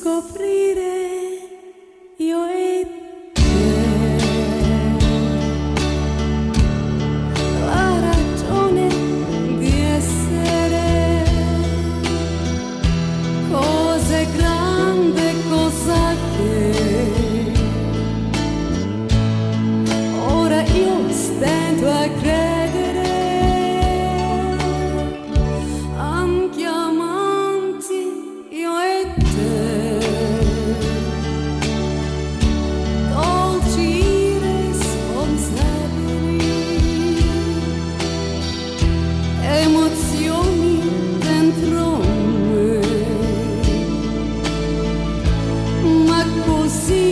scoprire io e te la ragione di essere, cosa è grande, cosa che ora io stento a credere. Anche amanti io e te, dolci responsabili, emozioni dentro me, ma così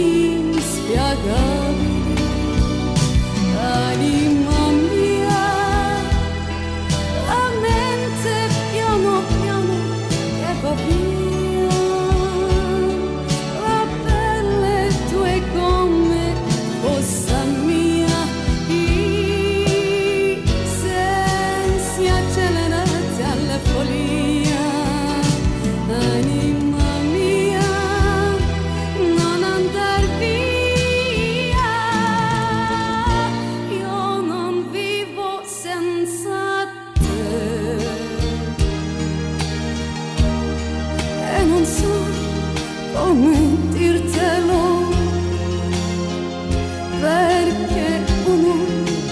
inspiegabili. Anima mia, la mente piano piano che va via, la pelle tua è come fossa mia, i sensi accelerati alla follia. Anima mia, non andar via, io non vivo senza te e non so come dirtelo, perché uno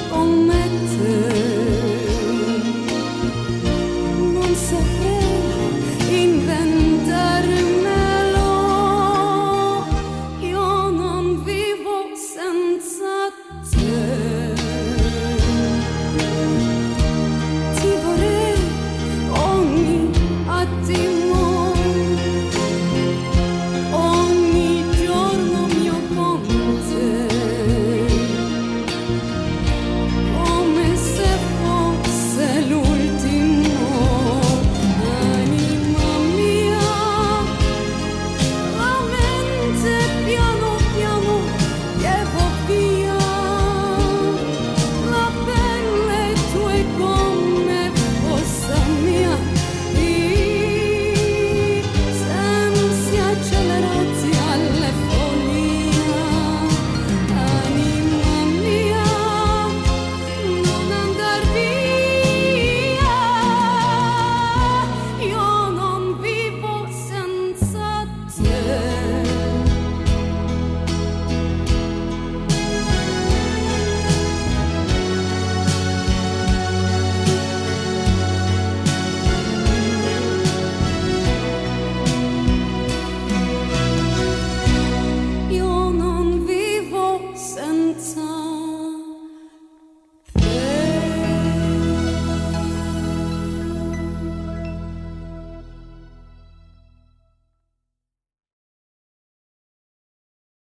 come te non saprei inventarmelo. Io non vivo senza te.